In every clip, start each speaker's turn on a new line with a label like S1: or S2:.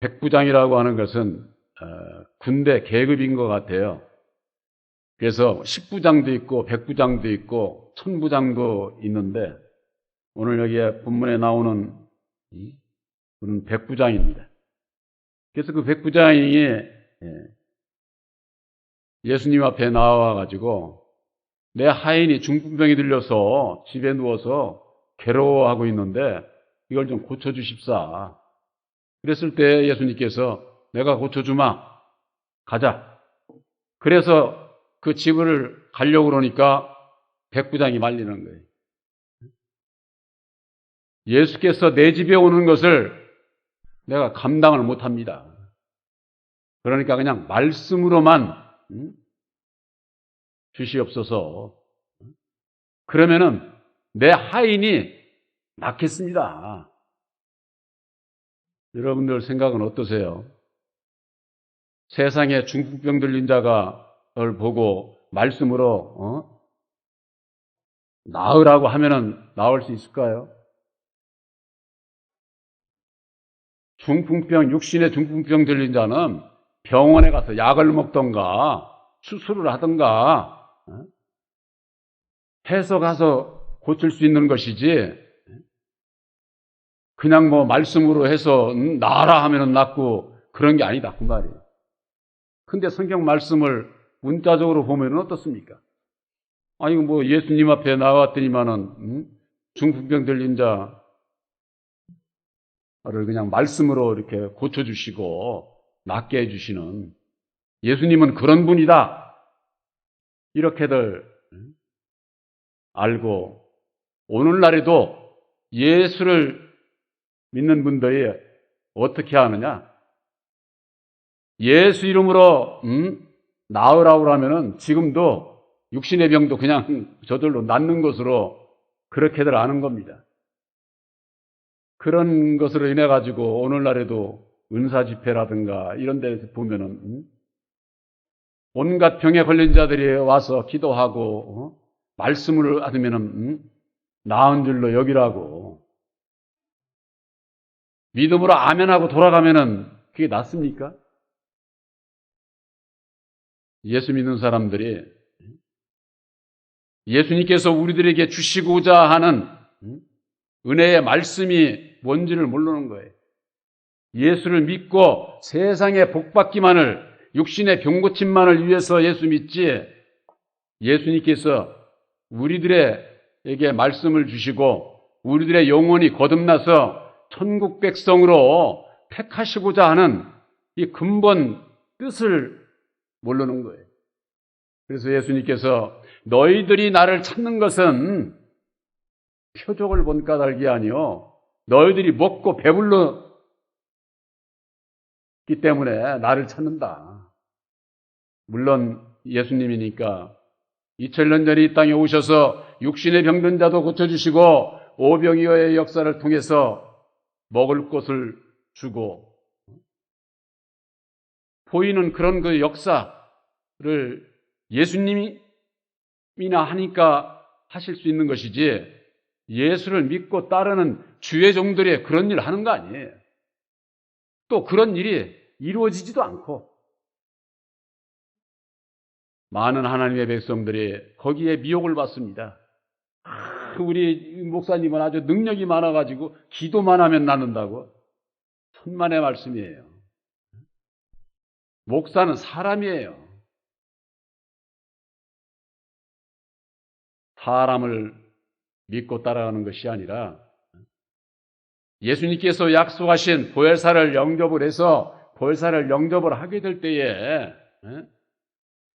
S1: 백부장이라고 하는 것은 군대 계급인 것 같아요. 그래서 십부장도 있고 백부장도 있고 천부장도 있는데 오늘 여기에 본문에 나오는 분은 백부장입니다. 그래서 그 백부장이 예수님 앞에 나와가지고 내 하인이 중풍병이 들려서 집에 누워서 괴로워하고 있는데 이걸 좀 고쳐주십사. 그랬을 때 예수님께서 내가 고쳐주마. 가자. 그래서 그 집을 가려고 그러니까 백부장이 말리는 거예요. 예수께서 내 집에 오는 것을 내가 감당을 못합니다. 그러니까 그냥 말씀으로만 주시옵소서. 그러면은 내 하인이 낫겠습니다. 여러분들 생각은 어떠세요? 세상에 중풍병 들린 자가를 보고 말씀으로 나으라고 하면은 나을 수 있을까요? 중풍병, 육신의 중풍병 들린 자는 병원에 가서 약을 먹던가 수술을 하던가 해서 가서 고칠 수 있는 것이지 그냥 뭐 말씀으로 해서 나아라 하면은 낫고 그런 게 아니다 그 말이에요. 근데 성경 말씀을 문자적으로 보면은 어떻습니까? 아니 뭐 예수님 앞에 나왔더니만은 중풍병 들린 자를 그냥 말씀으로 이렇게 고쳐주시고 낫게 해주시는 예수님은 그런 분이다. 이렇게들 알고 오늘날에도 예수를 믿는 분들이 어떻게 하느냐? 예수 이름으로 나으라고 하면은 지금도 육신의 병도 그냥 저절로 낫는 것으로 그렇게들 아는 겁니다. 그런 것으로 인해 가지고 오늘날에도 은사 집회라든가 이런 데서 보면은 온갖 병에 걸린 자들이 와서 기도하고 말씀을 받으면은 나은 줄로 여기라고 믿음으로 아멘하고 돌아가면은 그게 낫습니까? 예수 믿는 사람들이 예수님께서 우리들에게 주시고자 하는 은혜의 말씀이 뭔지를 모르는 거예요. 예수를 믿고 세상에 복받기만을 육신의 병고침만을 위해서 예수 믿지 예수님께서 우리들에게 말씀을 주시고 우리들의 영혼이 거듭나서 천국 백성으로 택하시고자 하는 이 근본 뜻을 모르는 거예요. 그래서 예수님께서 너희들이 나를 찾는 것은 표적을 본 까닭이 아니요 너희들이 먹고 배불렀기 때문에 나를 찾는다. 물론 예수님이니까 2000년 전에 이 땅에 오셔서 육신의 병든 자도 고쳐주시고 오병이어의 역사를 통해서 먹을 것을 주고 보이는 그런 그 역사를 예수님이나 하니까 하실 수 있는 것이지 예수를 믿고 따르는 주의 종들이 그런 일을 하는 거 아니에요. 또 그런 일이 이루어지지도 않고 많은 하나님의 백성들이 거기에 미혹을 받습니다. 우리 목사님은 아주 능력이 많아가지고 기도만 하면 낫는다고. 천만의 말씀이에요. 목사는 사람이에요. 사람을 믿고 따라가는 것이 아니라 예수님께서 약속하신 보혈사를 영접을 해서 보혈사를 영접을 하게 될 때에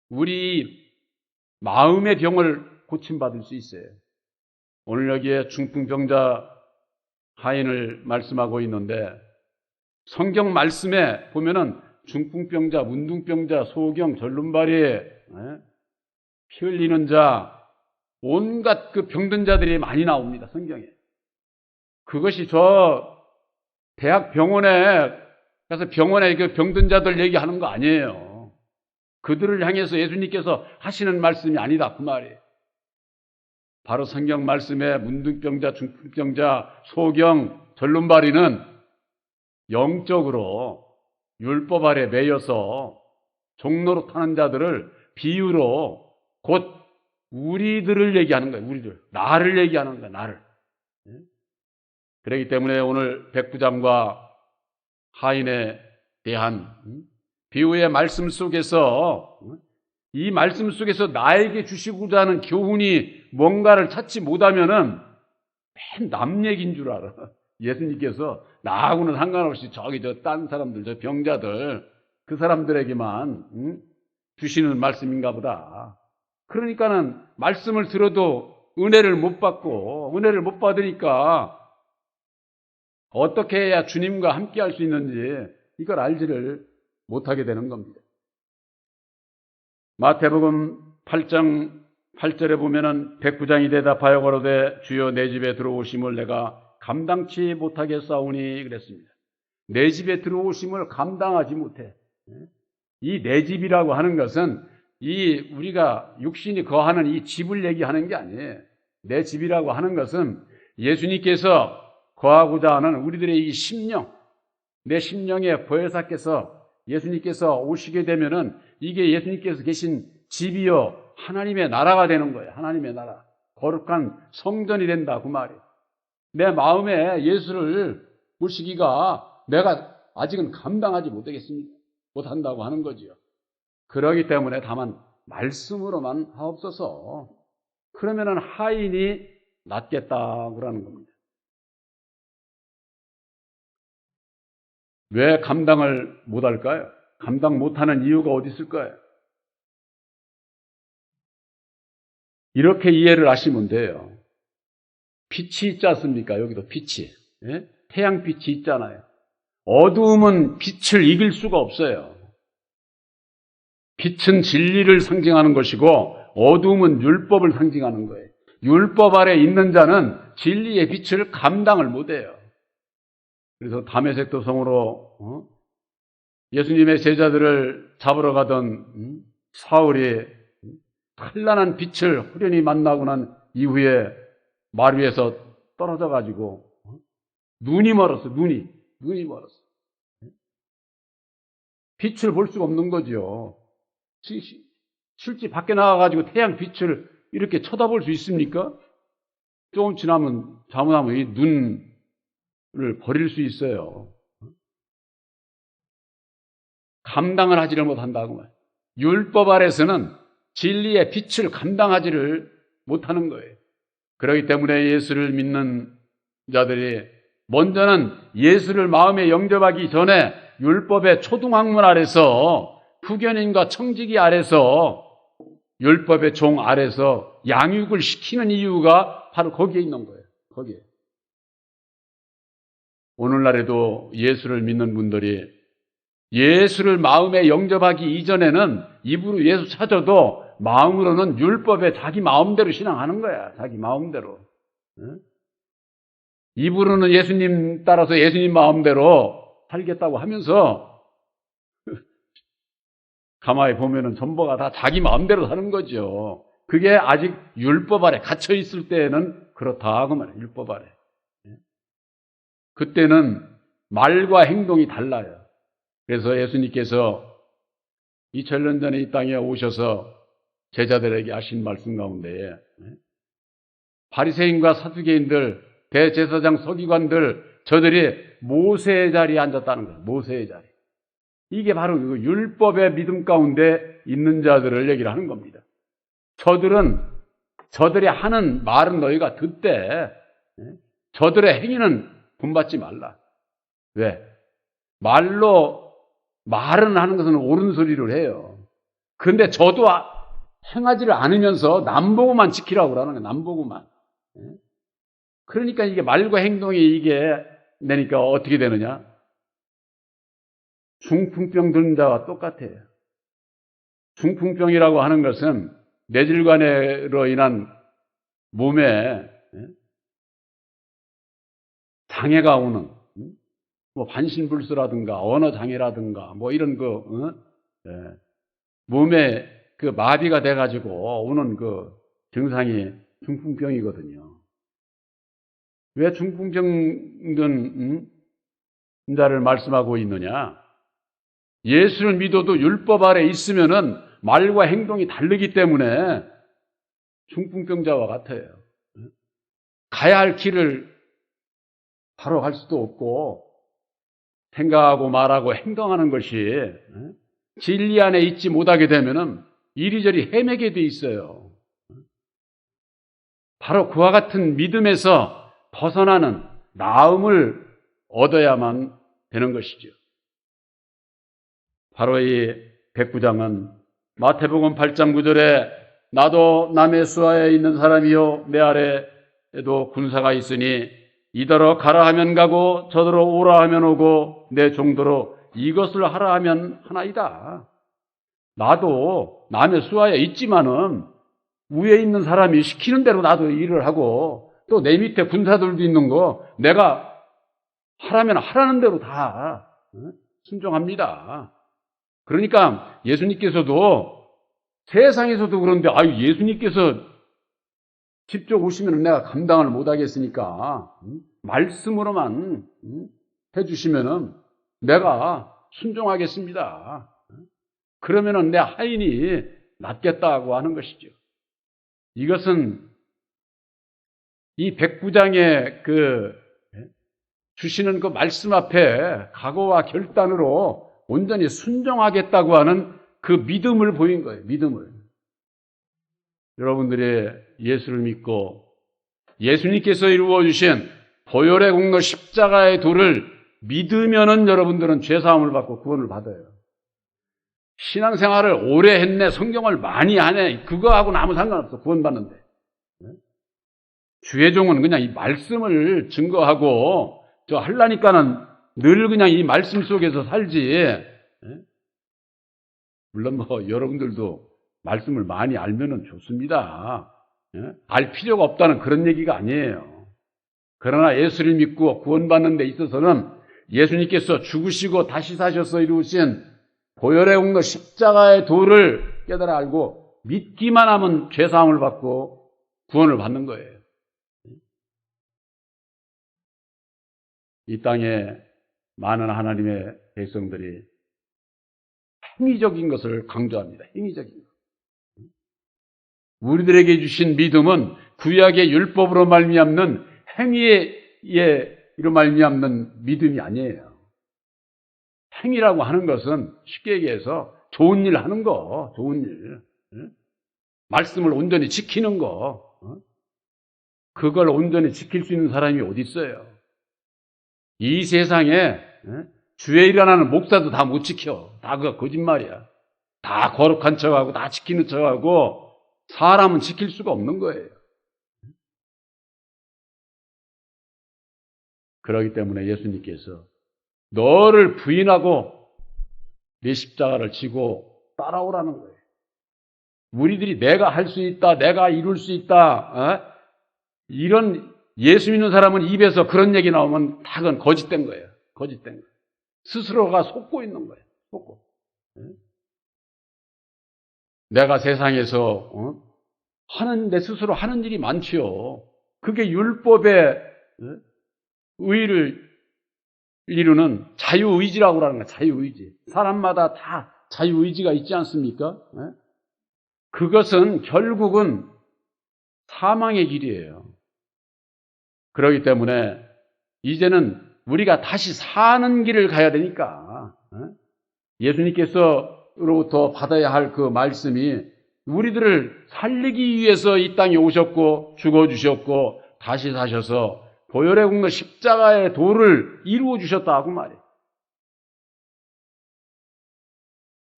S1: 우리 마음의 병을 고침받을 수 있어요. 오늘 여기에 중풍병자 하인을 말씀하고 있는데 성경 말씀에 보면은 중풍병자, 문둥병자, 소경, 절름발이, 피 흘리는 자, 온갖 그 병든 자들이 많이 나옵니다, 성경에. 그것이 저 대학 병원에 가서 병원에 그 병든 자들 얘기하는 거 아니에요. 그들을 향해서 예수님께서 하시는 말씀이 아니다, 그 말이에요. 바로 성경 말씀에 문둥병자, 중풍병자, 소경, 절름발이는 영적으로 율법 아래 매여서 종로로 타는 자들을 비유로 곧 우리들을 얘기하는 거예요. 우리들. 나를 얘기하는 거예요. 나를. 그렇기 때문에 오늘 백부장과 하인에 대한 비유의 말씀 속에서 이 말씀 속에서 나에게 주시고자 하는 교훈이 뭔가를 찾지 못하면은 맨 남 얘기인 줄 알아. 예수님께서 나하고는 상관없이 저기 저 딴 사람들, 저 병자들 그 사람들에게만 주시는 말씀인가 보다. 그러니까는 말씀을 들어도 은혜를 못 받고 은혜를 못 받으니까 어떻게 해야 주님과 함께 할 수 있는지 이걸 알지를 못하게 되는 겁니다. 마태복음 8장 8절에 보면은 백부장이 대답하여 가로되 주여 내 집에 들어오심을 내가 감당치 못하겠사오니 그랬습니다. 내 집에 들어오심을 감당하지 못해. 이 내 집이라고 하는 것은 이 우리가 육신이 거하는 이 집을 얘기하는 게 아니에요. 내 집이라고 하는 것은 예수님께서 거하고자 하는 우리들의 이 심령, 내 심령에 보혜사께서 예수님께서 오시게 되면은 이게 예수님께서 계신 집이요 하나님의 나라가 되는 거예요. 하나님의 나라. 거룩한 성전이 된다 그 말이에요. 내 마음에 예수를 모시기가 내가 아직은 감당하지 못한다고 하는 거지요. 그러기 때문에 다만 말씀으로만 하옵소서. 그러면은 하인이 낫겠다 그러는 겁니다. 왜 감당을 못할까요? 감당 못하는 이유가 어디 있을까요? 이렇게 이해를 하시면 돼요. 빛이 있지 않습니까? 여기도 빛이. 예? 태양빛이 있잖아요. 어두움은 빛을 이길 수가 없어요. 빛은 진리를 상징하는 것이고 어두움은 율법을 상징하는 거예요. 율법 아래 있는 자는 진리의 빛을 감당을 못해요. 그래서 다메섹 도성으로 예수님의 제자들을 잡으러 가던 사울이 찬란한 빛을 후련히 만나고 난 이후에 말 위에서 떨어져 가지고 눈이 멀었어. 눈이 멀었어. 빛을 볼 수가 없는 거죠. 실제 밖에 나가가지고 태양 빛을 이렇게 쳐다볼 수 있습니까? 조금 지나면 잘못하면 이 눈을 버릴 수 있어요. 감당을 하지를 못한다고 말이에요. 율법 아래서는 진리의 빛을 감당하지를 못하는 거예요. 그렇기 때문에 예수를 믿는 자들이 먼저는 예수를 마음에 영접하기 전에 율법의 초등학문 아래서 후견인과 청지기 아래서 율법의 종 아래서 양육을 시키는 이유가 바로 거기에 있는 거예요. 거기에. 오늘날에도 예수를 믿는 분들이 예수를 마음에 영접하기 이전에는 입으로 예수 찾아도 마음으로는 율법에 자기 마음대로 신앙하는 거야. 자기 마음대로. 입으로는 예수님 따라서 예수님 마음대로 살겠다고 하면서 가만히 보면은 전부가 다 자기 마음대로 사는 거죠. 그게 아직 율법 아래 갇혀 있을 때에는 그렇다 그 말이에요. 율법 아래. 그때는 말과 행동이 달라요. 그래서 예수님께서 2000년 전에 이 땅에 오셔서 제자들에게 하신 말씀 가운데에 바리새인과 사두개인들, 대제사장 서기관들 저들이 모세의 자리에 앉았다는 거예요. 모세의 자리. 이게 바로 그 율법의 믿음 가운데 있는 자들을 얘기를 하는 겁니다. 저들이 하는 말은 너희가 듣되 저들의 행위는 본받지 말라. 왜? 말은 하는 것은 옳은 소리를 해요. 그런데 저도 행하지를 않으면서 남보고만 지키라고 그러는 거예요. 남보고만. 그러니까 이게 말과 행동이 이게 내니까 어떻게 되느냐? 중풍병 든 자와 똑같아요. 중풍병이라고 하는 것은 뇌질관으로 인한 몸에 장애가 오는 뭐 반신불수라든가 언어 장애라든가 뭐 이런 몸에 그 마비가 돼가지고 오는 그 증상이 중풍병이거든요. 왜 중풍병 든 자를 말씀하고 있느냐? 예수를 믿어도 율법 아래 있으면은 말과 행동이 다르기 때문에 중풍병자와 같아요. 가야 할 길을 바로 갈 수도 없고 생각하고 말하고 행동하는 것이 진리 안에 있지 못하게 되면은 이리저리 헤매게 돼 있어요. 바로 그와 같은 믿음에서 벗어나는 나음을 얻어야만 되는 것이죠. 바로 이 백부장은 마태복음 8장 9절에 나도 남의 수하에 있는 사람이요 내 아래에도 군사가 있으니 이더러 가라 하면 가고 저더러 오라 하면 오고 내 종도로 이것을 하라 하면 하나이다. 나도 남의 수하에 있지만은 위에 있는 사람이 시키는 대로 나도 일을 하고 또 내 밑에 군사들도 있는 거 내가 하라면 하라는 대로 다 순종합니다. 그러니까 예수님께서도 세상에서도 그런데 예수님께서 직접 오시면 내가 감당을 못하겠으니까 말씀으로만 해주시면은 내가 순종하겠습니다. 그러면은 내 하인이 낫겠다고 하는 것이죠. 이것은 이 백부장의 주시는 그 말씀 앞에 각오와 결단으로 온전히 순종하겠다고 하는 그 믿음을 보인 거예요. 믿음을. 여러분들이 예수를 믿고 예수님께서 이루어주신 보혈의 공로 십자가의 도를 믿으면은 여러분들은 죄사함을 받고 구원을 받아요. 신앙생활을 오래 했네, 성경을 많이 하네, 그거하고는 아무 상관없어. 구원받는데. 주의 종은 그냥 이 말씀을 증거하고 하려니까는 늘 그냥 이 말씀 속에서 살지. 물론 여러분들도 말씀을 많이 알면은 좋습니다. 알 필요가 없다는 그런 얘기가 아니에요. 그러나 예수를 믿고 구원받는 데 있어서는 예수님께서 죽으시고 다시 사셔서 이루신 보혈의 공로 십자가의 도를 깨달아 알고 믿기만 하면 죄사함을 받고 구원을 받는 거예요. 이 땅에 많은 하나님의 백성들이 행위적인 것을 강조합니다. 행위적인 것. 우리들에게 주신 믿음은 구약의 율법으로 말미암는 행위로 말미암는 믿음이 아니에요. 행위라고 하는 것은 쉽게 얘기해서 좋은 일 하는 거, 좋은 일. 말씀을 온전히 지키는 거. 그걸 온전히 지킬 수 있는 사람이 어디 있어요? 이 세상에 주의 일하는 목사도 다 못 지켜. 다 그거 거짓말이야. 다 거룩한 척하고 다 지키는 척하고 사람은 지킬 수가 없는 거예요. 그렇기 때문에 예수님께서 너를 부인하고 내 십자가를 지고 따라오라는 거예요. 우리들이 내가 할 수 있다, 내가 이룰 수 있다, 이런 예수 믿는 사람은 입에서 그런 얘기 나오면 다 그건 거짓된 거예요. 거짓된 거예요. 스스로가 속고 있는 거예요. 속고. 내가 세상에서 내 스스로 하는 일이 많지요. 그게 율법의 의의를 이루는 자유의지라고 하는 거예요. 자유의지. 사람마다 다 자유의지가 있지 않습니까? 그것은 결국은 사망의 길이에요. 그렇기 때문에 이제는 우리가 다시 사는 길을 가야 되니까 예수님께서로부터 받아야 할 그 말씀이 우리들을 살리기 위해서 이 땅에 오셨고 죽어주셨고 다시 사셔서 보혈의 공로 십자가의 도를 이루어 주셨다고 말이에요.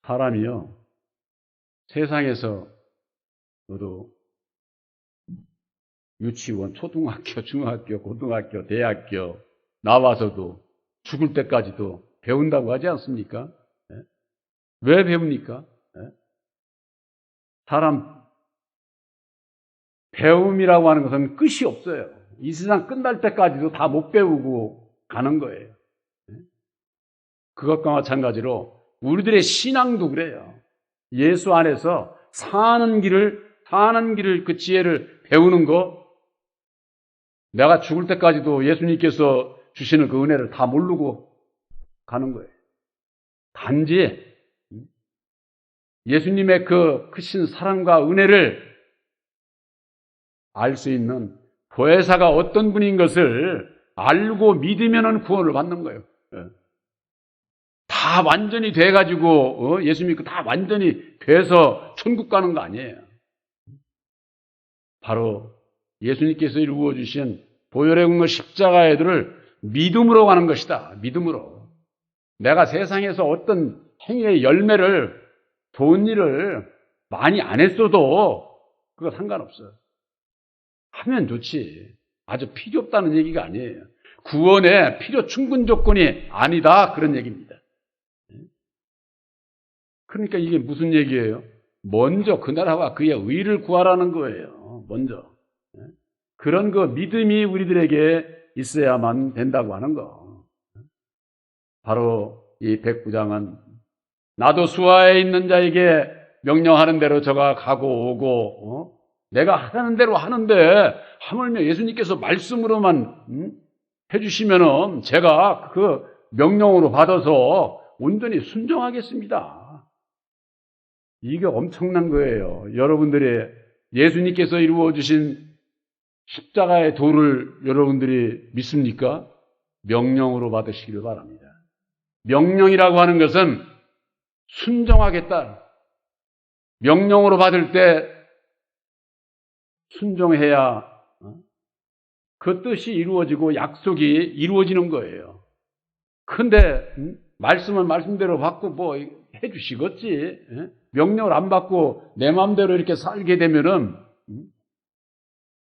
S1: 사람이요, 세상에서 너도 유치원, 초등학교, 중학교, 고등학교, 대학교 나와서도 죽을 때까지도 배운다고 하지 않습니까? 왜 배웁니까? 사람 배움이라고 하는 것은 끝이 없어요. 이 세상 끝날 때까지도 다 못 배우고 가는 거예요. 그것과 마찬가지로 우리들의 신앙도 그래요. 예수 안에서 사는 길을 그 지혜를 배우는 거, 내가 죽을 때까지도 예수님께서 주시는 그 은혜를 다 모르고 가는 거예요. 단지 예수님의 그 크신 사랑과 은혜를 알 수 있는 보혜사가 어떤 분인 것을 알고 믿으면 구원을 받는 거예요. 다 완전히 돼가지고 예수 믿고 다 완전히 돼서 천국 가는 거 아니에요. 바로 예수님께서 이루어 주신 보혈의 공로 십자가의 도를 믿음으로 가는 것이다. 믿음으로. 내가 세상에서 어떤 행위의 열매를, 좋은 일을 많이 안 했어도 그거 상관없어요. 하면 좋지. 아주 필요 없다는 얘기가 아니에요. 구원의 필요 충분 조건이 아니다. 그런 얘기입니다. 그러니까 이게 무슨 얘기예요? 먼저 그 나라와 그의 의를 구하라는 거예요. 먼저. 그런 그 믿음이 우리들에게 있어야만 된다고 하는 거. 바로 이 백부장은 나도 수하에 있는 자에게 명령하는 대로 저가 가고 오고 내가 하라는 대로 하는데 하물며 예수님께서 말씀으로만 해주시면은 제가 그 명령으로 받아서 온전히 순종하겠습니다. 이게 엄청난 거예요. 여러분들이 예수님께서 이루어 주신 십자가의 도를 여러분들이 믿습니까? 명령으로 받으시기를 바랍니다. 명령이라고 하는 것은 순종하겠다. 명령으로 받을 때 순종해야 그 뜻이 이루어지고 약속이 이루어지는 거예요. 근데 말씀은 말씀대로 받고 뭐 해주시겠지. 명령을 안 받고 내 마음대로 이렇게 살게 되면은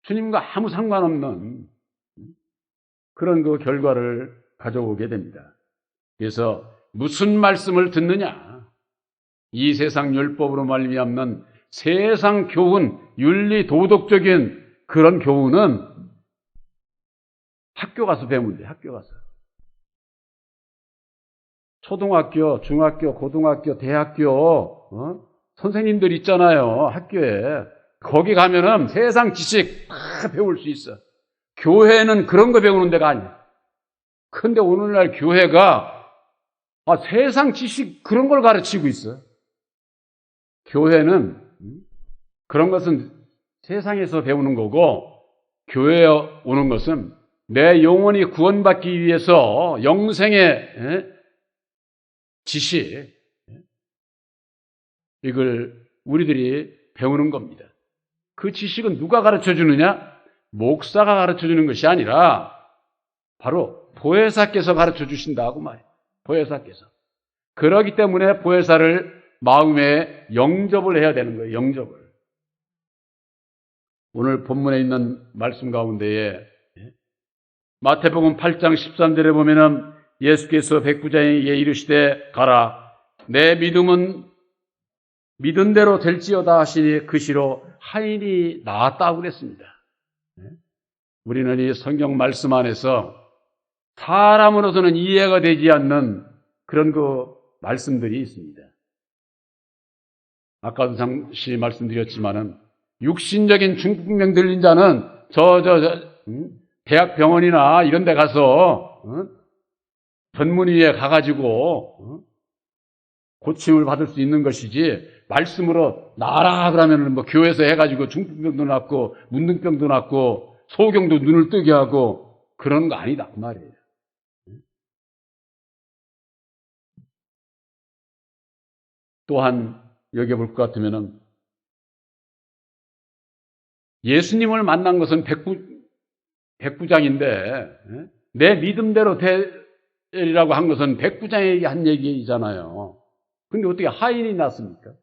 S1: 주님과 아무 상관없는 그런 그 결과를 가져오게 됩니다. 그래서 무슨 말씀을 듣느냐? 이 세상 율법으로 말미암는 세상 교훈, 윤리 도덕적인 그런 교훈은 학교 가서 배우면 돼. 학교 가서. 초등학교, 중학교, 고등학교, 대학교 선생님들 있잖아요. 학교에. 거기 가면은 세상 지식 다 배울 수 있어. 교회는 그런 거 배우는 데가 아니야. 근데 오늘날 교회가 세상 지식 그런 걸 가르치고 있어. 교회는 그런 것은 세상에서 배우는 거고 교회에 오는 것은 내 영혼이 구원받기 위해서 영생의 지식 이걸 우리들이 배우는 겁니다. 그 지식은 누가 가르쳐주느냐? 목사가 가르쳐주는 것이 아니라 바로 보혜사께서 가르쳐주신다고 말이에요. 보혜사께서. 그렇기 때문에 보혜사를 마음에 영접을 해야 되는 거예요. 영접을. 오늘 본문에 있는 말씀 가운데에 마태복음 8장 13절에 보면은 예수께서 백부장에게 이르시되 가라. 내 믿음은 믿은 대로 될지어다 하시니 그 시로 하인이 나았다고 그랬습니다. 우리는 이 성경 말씀 안에서 사람으로서는 이해가 되지 않는 그런 그 말씀들이 있습니다. 아까도 잠시 말씀드렸지만은 육신적인 중풍병 들린 자는 대학 병원이나 이런 데 가서 전문의에 가가지고 고침을 받을 수 있는 것이지 말씀으로 나라 그러면 뭐 교회에서 해가지고 중풍병도 낫고 문둥병도 낫고 소경도 눈을 뜨게 하고 그런 거 아니다 그 말이에요. 또한 여겨볼 것 같으면은 예수님을 만난 것은 백부장인데 내 믿음대로 되리라고 한 것은 백부장에게 한 얘기잖아요. 근데 어떻게 하인이 났습니까?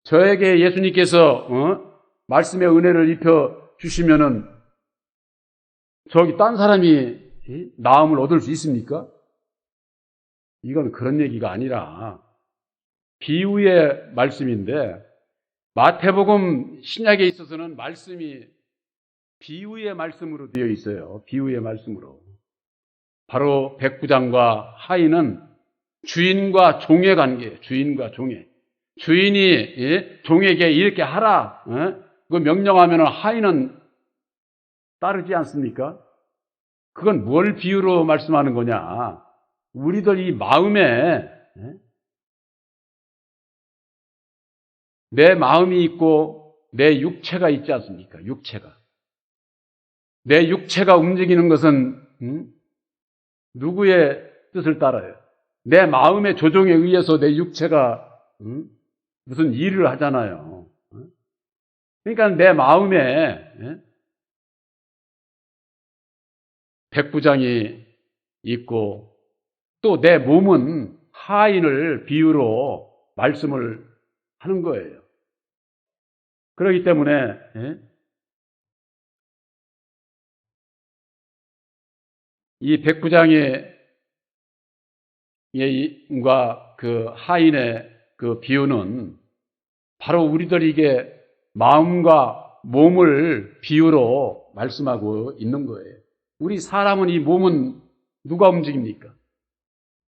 S1: 저에게 예수님께서 말씀의 은혜를 입혀 주시면은 저기 딴 사람이 나음을 얻을 수 있습니까? 이건 그런 얘기가 아니라 비유의 말씀인데 마태복음 신약에 있어서는 말씀이 비유의 말씀으로 되어 있어요. 비유의 말씀으로. 바로 백부장과 하인은 주인과 종의 관계예요. 주인과 종의. 주인이 종에게 이렇게 하라 그 명령하면 하인은 따르지 않습니까? 그건 뭘 비유로 말씀하는 거냐? 우리들 이 마음에 내 마음이 있고 내 육체가 있지 않습니까? 육체가. 내 육체가 움직이는 것은 누구의 뜻을 따라요? 내 마음의 조종에 의해서 내 육체가 무슨 일을 하잖아요. 그러니까 내 마음에 백부장이 있고 또 내 몸은 하인을 비유로 말씀을 하는 거예요. 그렇기 때문에 이 백부장의 과 그 하인의 그 비유는 바로 우리들에게 마음과 몸을 비유로 말씀하고 있는 거예요. 우리 사람은 이 몸은 누가 움직입니까?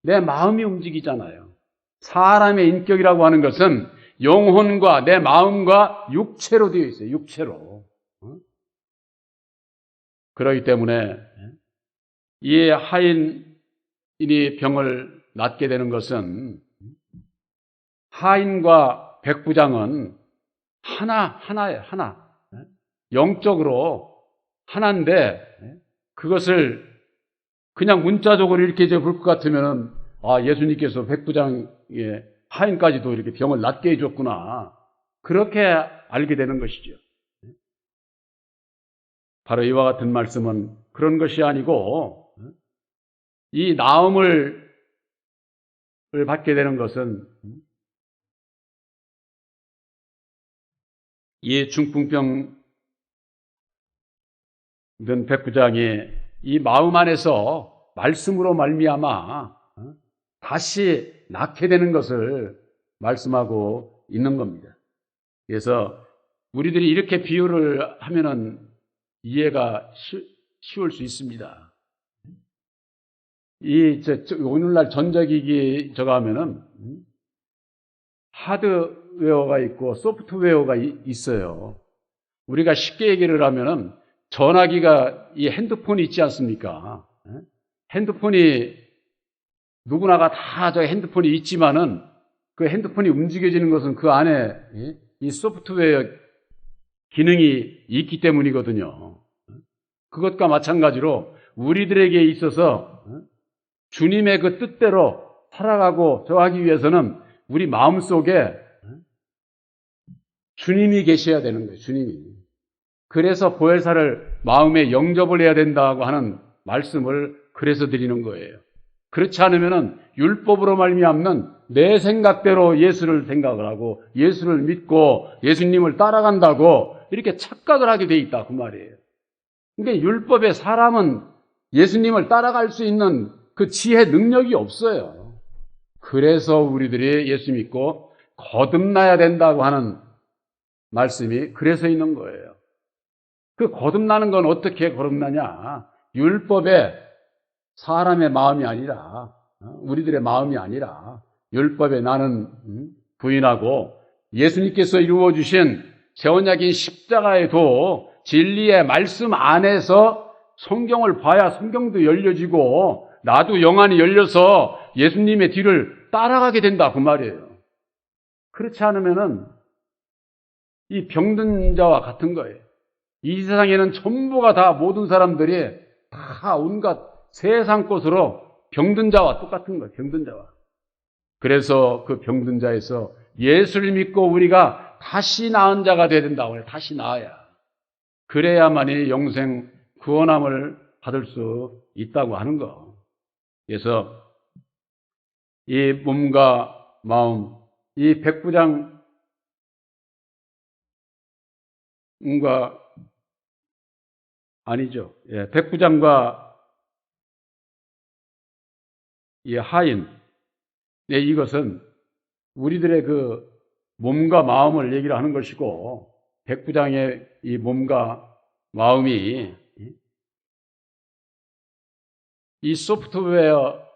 S1: 내 마음이 움직이잖아요. 사람의 인격이라고 하는 것은 영혼과 내 마음과 육체로 되어 있어요. 육체로. 그렇기 때문에 이 하인이 병을 낫게 되는 것은 하인과 백부장은 하나예요. 하나. 영적으로 하나인데 그것을 그냥 문자적으로 이렇게 볼 것 같으면 예수님께서 백부장의 하인까지도 이렇게 병을 낫게 해줬구나. 그렇게 알게 되는 것이죠. 바로 이와 같은 말씀은 그런 것이 아니고 이 나음을 받게 되는 것은 이 중풍병 든 백부장이 이 마음 안에서 말씀으로 말미암아 다시 낫게 되는 것을 말씀하고 있는 겁니다. 그래서 우리들이 이렇게 비유를 하면은 이해가 쉬울 수 있습니다. 오늘날 전자기기 저거 하면은 하드웨어가 있고 소프트웨어가 있어요. 우리가 쉽게 얘기를 하면은 전화기가 이 핸드폰이 있지 않습니까? 핸드폰이 누구나가 다 저 핸드폰이 있지만은 그 핸드폰이 움직여지는 것은 그 안에 이 소프트웨어 기능이 있기 때문이거든요. 그것과 마찬가지로 우리들에게 있어서 주님의 그 뜻대로 살아가고 저하기 위해서는 우리 마음속에 주님이 계셔야 되는 거예요. 주님이. 그래서 보혜사를 마음에 영접을 해야 된다고 하는 말씀을 그래서 드리는 거예요. 그렇지 않으면은 율법으로 말미암는 내 생각대로 예수를 생각을 하고 예수를 믿고 예수님을 따라간다고 이렇게 착각을 하게 돼 있다 그 말이에요. 그러니까 율법의 사람은 예수님을 따라갈 수 있는 그 지혜 능력이 없어요. 그래서 우리들이 예수 믿고 거듭나야 된다고 하는 말씀이 그래서 있는 거예요. 그 거듭나는 건 어떻게 거듭나냐? 율법에 사람의 마음이 아니라 우리들의 마음이 아니라 율법에 나는 부인하고 예수님께서 이루어주신 새 언약인 십자가의 도 진리의 말씀 안에서 성경을 봐야 성경도 열려지고 나도 영안이 열려서 예수님의 뒤를 따라가게 된다 그 말이에요. 그렇지 않으면은 이 병든 자와 같은 거예요. 이 세상에는 전부가 다 모든 사람들이 다 온갖 세상 것으로 병든 자와 똑같은 거예요. 병든 자와. 그래서 그 병든 자에서 예수를 믿고 우리가 다시 나은 자가 되어야 된다고 해요. 다시 나아야. 그래야만이 영생 구원함을 받을 수 있다고 하는 거. 그래서 이 몸과 마음, 이 백부장과 아니죠. 백부장과 이 하인, 이것은 우리들의 그 몸과 마음을 얘기를 하는 것이고, 백부장의 이 몸과 마음이 이 소프트웨어,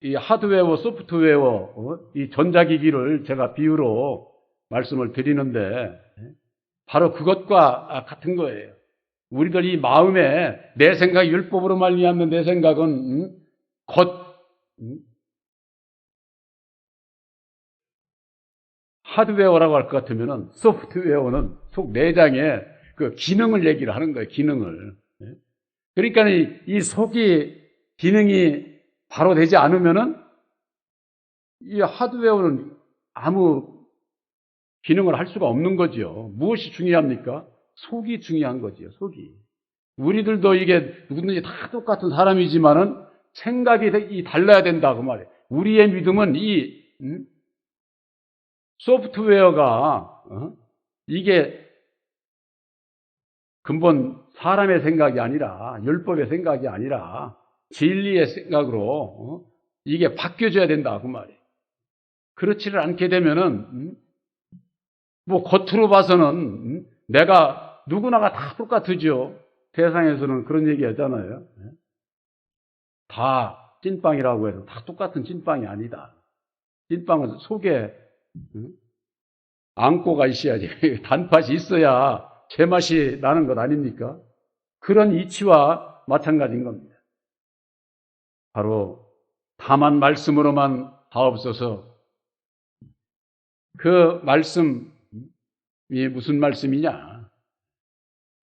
S1: 이 하드웨어, 소프트웨어, 이 전자기기를 제가 비유로 말씀을 드리는데, 바로 그것과 같은 거예요. 우리들 이 마음에 내 생각이 율법으로 말미암는 내 생각은 하드웨어라고 할 것 같으면은 소프트웨어는 속 내장의 그 기능을 얘기를 하는 거예요. 기능을. 그러니까 이 속이 기능이 바로 되지 않으면은 이 하드웨어는 아무 기능을 할 수가 없는 거죠. 무엇이 중요합니까? 속이 중요한 거죠. 속이. 우리들도 이게 누구든지 다 똑같은 사람이지만은 생각이 달라야 된다 그 말이에요. 우리의 믿음은 이 소프트웨어가 이게 근본 사람의 생각이 아니라 율법의 생각이 아니라 진리의 생각으로 이게 바뀌어져야 된다 그 말이에요. 그렇지를 않게 되면은 뭐 겉으로 봐서는 내가 누구나가 다 똑같으죠. 세상에서는 그런 얘기 하잖아요. 다 찐빵이라고 해서 다 똑같은 찐빵이 아니다. 찐빵은 속에 앙꼬가 있어야지 단팥이 있어야 제맛이 나는 것 아닙니까? 그런 이치와 마찬가지인 겁니다. 바로 다만 말씀으로만 하옵소서. 그 말씀이 무슨 말씀이냐?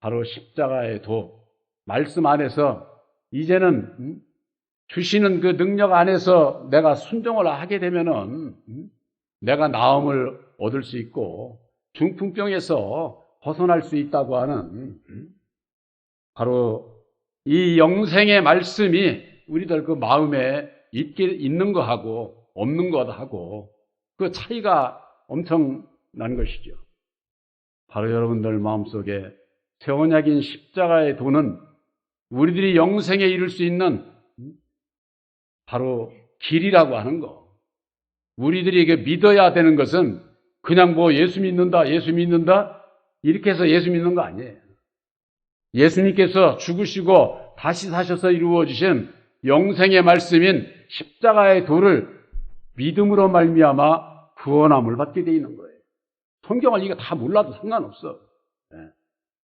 S1: 바로 십자가의 도. 말씀 안에서 이제는 주시는 그 능력 안에서 내가 순종을 하게 되면은 내가 나음을 얻을 수 있고 중풍병에서 벗어날 수 있다고 하는 바로 이 영생의 말씀이 우리들 그 마음에 있는 거하고 없는 것하고 그 차이가 엄청난 것이죠. 바로 여러분들 마음속에 새 언약인 십자가의 도는 우리들이 영생에 이를 수 있는 바로 길이라고 하는 거. 우리들이 이게 믿어야 되는 것은 그냥 뭐 예수 믿는다 이렇게 해서 예수 믿는 거 아니에요. 예수님께서 죽으시고 다시 사셔서 이루어 주신 영생의 말씀인 십자가의 도를 믿음으로 말미암아 구원함을 받게 되어 있는 거예요. 성경을 이거 다 몰라도 상관없어.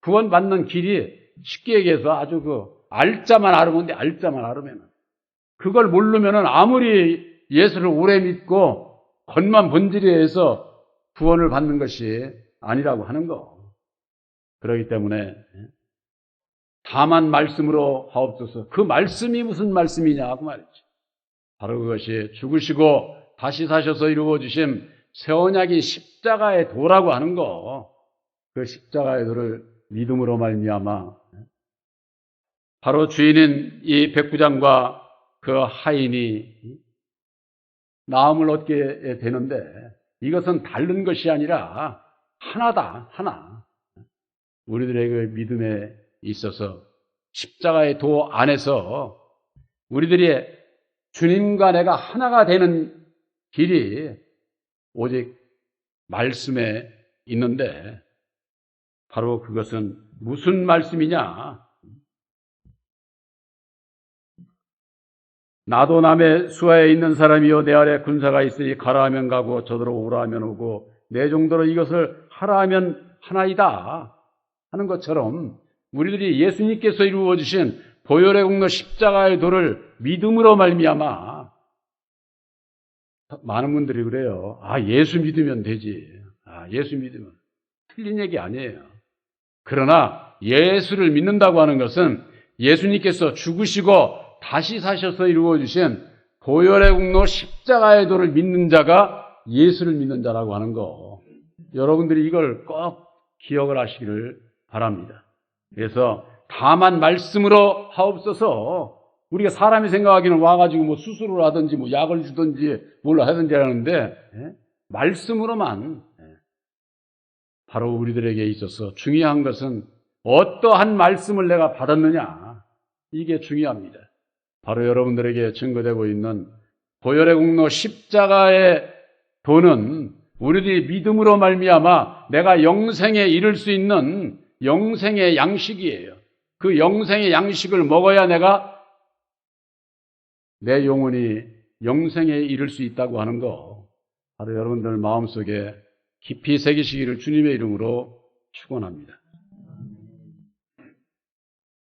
S1: 구원받는 길이 쉽게 얘기해서 아주 그 알자만 알으면 돼. 알자만 알으면 그걸 모르면은 아무리 예수를 오래 믿고 겉만 번지르해서 구원을 받는 것이 아니라고 하는 거. 그렇기 때문에 다만 말씀으로 하옵소서. 그 말씀이 무슨 말씀이냐 그 말이죠. 바로 그것이 죽으시고 다시 사셔서 이루어 주신 새 언약이 십자가의 도라고 하는 거. 그 십자가의 도를 믿음으로 말미암아 바로 주인인 이 백부장과 그 하인이 나음을 얻게 되는데 이것은 다른 것이 아니라 하나다. 하나. 우리들의 그 믿음에 있어서 십자가의 도 안에서 우리들이 주님과 내가 하나가 되는 길이 오직 말씀에 있는데 바로 그것은 무슨 말씀이냐? 나도 남의 수하에 있는 사람이요 내 아래 군사가 있으니 가라 하면 가고 저더러 오라 하면 오고 내 정도로 이것을 하라 하면 하나이다 하는 것처럼 우리들이 예수님께서 이루어 주신 보혈의 공로 십자가의 도를 믿음으로 말미암아 많은 분들이 그래요. 예수 믿으면 되지. 예수 믿으면 틀린 얘기 아니에요. 그러나 예수를 믿는다고 하는 것은 예수님께서 죽으시고 다시 사셔서 이루어 주신 보혈의 공로 십자가의 도를 믿는 자가 예수를 믿는 자라고 하는 거. 여러분들이 이걸 꼭 기억을 하시기를 바랍니다. 그래서 다만 말씀으로 하옵소서. 우리가 사람이 생각하기는 와가지고 뭐 수술을 하든지 뭐 약을 주든지 뭘 하든지 하는데 말씀으로만 바로 우리들에게 있어서 중요한 것은 어떠한 말씀을 내가 받았느냐 이게 중요합니다. 바로 여러분들에게 증거되고 있는 보혈의 공로 십자가의 도는 우리들이 믿음으로 말미암아 내가 영생에 이를 수 있는 영생의 양식이에요. 그 영생의 양식을 먹어야 내가 내 영혼이 영생에 이를 수 있다고 하는 거 바로 여러분들 마음속에 깊이 새기시기를 주님의 이름으로 축원합니다.